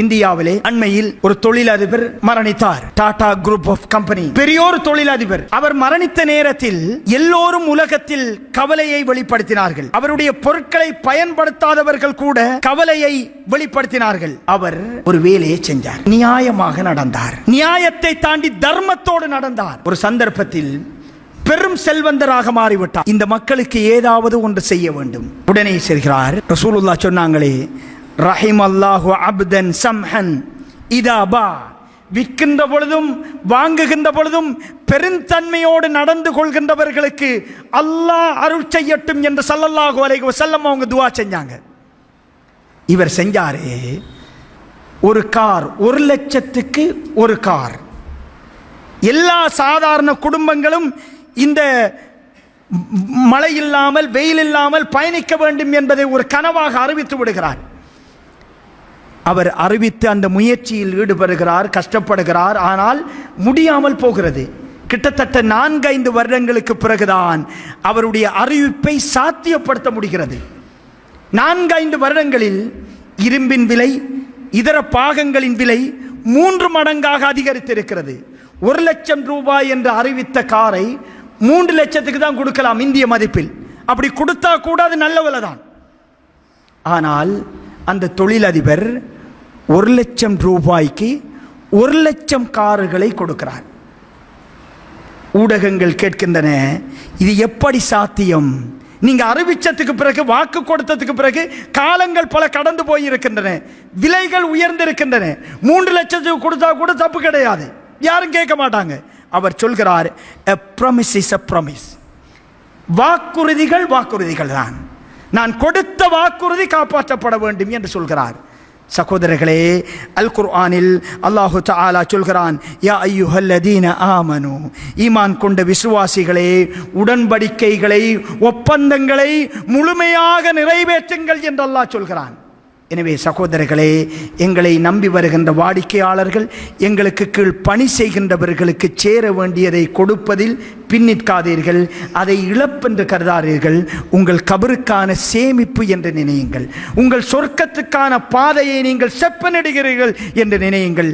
இந்தியாவிலே அண்மையில் ஒரு தொழிலதிபர் மரணித்தார். டாடா குரூப் ஆஃப் கம்பெனி பெரியோர் தொழிலதிபர். அவர் மரணித்த நேரத்தில் எல்லோரும் உலகத்தில் கவலையை வெளிப்படுத்தினார்கள். அவருடைய பொருட்களை பயன்படுத்தாதவர்கள் கூட கவலையை வெளிப்படுத்தினார்கள். அவர் ஒரு வேலையை செஞ்சார், நியாயமாக நடந்தார், நியாயத்தை தாண்டி தர்மத்தோடு நடந்தார். ஒரு சந்தர்ப்பத்தில் பெரும் செல்வந்தராக மாறிவிட்டார். இந்த மக்களுக்கு ஏதாவது ஒன்று செய்ய வேண்டும். உடனே செல்கிறார். ரசூலுல்லாஹ் சொன்னாங்களே, ரஹிம் அல்லாஹு அப்தன் சம்ஹன் இதா பா, விற்கின்ற பொழுதும் வாங்குகின்ற பொழுதும் பெருந்தன்மையோடு நடந்து கொள்கின்றவர்களுக்கு அல்லாஹ் அருள் செய்யட்டும் என்று ஸல்லல்லாஹு அலைஹி வஸல்லம் அவங்க துஆ செஞ்சாங்க. இவர் செஞ்சாரே, ஒரு கார், 1,00,000க்கு ஒரு கார். எல்லா சாதாரண குடும்பங்களும் இந்த மழை இல்லாமல் வெயில் இல்லாமல் பயணிக்க வேண்டும் என்பதை ஒரு கனவாக அறிவித்து விடுகிறார். அவர் அறிவித்து அந்த முயற்சியில் ஈடுபடுகிறார், கஷ்டப்படுகிறார். ஆனால் முடியாமல் போகிறது. கிட்டத்தட்ட 4-5 வருடங்களுக்கு பிறகுதான் அவருடைய அறிவிப்பை சாத்தியப்படுத்த முடிகிறது. 4-5 வருடங்களில் இரும்பின் விலை, இதர பாகங்களின் விலை 3 மடங்காக அதிகரித்திருக்கிறது. 1,00,000 ரூபாய் என்று அறிவித்த காரை 3 லட்சத்துக்கு தான் கொடுக்கலாம் இந்திய மதிப்பில். அப்படி கொடுத்தா கூட அது நல்ல விலை தான். ஆனால் அந்த தொழிலதிபர் 1,00,000 ரூபாய்க்கு 1,00,000 கார்களை கொடுக்கிறார். ஊடகங்கள் கேட்கின்றன, இது எப்படி சாத்தியம்? நீங்க அறிவிச்சதுக்கு பிறகு, வாக்கு கொடுத்ததுக்கு பிறகு காலங்கள் பல கடந்து போயிருக்கின்றன, விலைகள் உயர்ந்திருக்கின்றன. 3 லட்சத்துக்கு கொடுத்தா கூட தப்பு கிடையாது, யாரும் கேட்க மாட்டாங்க. அவர் சொல்கிறார், a promise is a promise. வாக்குறுதிகள் வாக்குறுதிகள் தான். நான் கொடுத்த வாக்குறுதி காப்பாற்றப்பட வேண்டும் என்று சொல்கிறார். சகோதரர்களே, அல் குர்ஆனில் அல்லாஹு தஆலா சொல்கிறான், யா அய்யுஹல்லதீன ஆமனு, ஈமான் கொண்ட விசுவாசிகளே, உடன்படிக்கைகளை, ஒப்பந்தங்களை முழுமையாக நிறைவேற்றுங்கள் என்று அல்லாஹ் சொல்கிறான். எனவே சகோதரர்களே, எங்களை நம்பி வருகின்ற வாடிக்கையாளர்கள், எங்களுக்கு கீழ் பணி செய்கின்றவர்களுக்கு சேர வேண்டியதை கொடுப்பதில் பின்னிற்காதீர்கள். அதை இழப்பென்று கருதாதீர்கள். உங்கள் கபருக்கான சேமிப்பு என்று நினையுங்கள். உங்கள் சொர்க்கத்துக்கான பாதையை நீங்கள் செப்பனிடுகிறீர்கள் என்று நினையுங்கள்.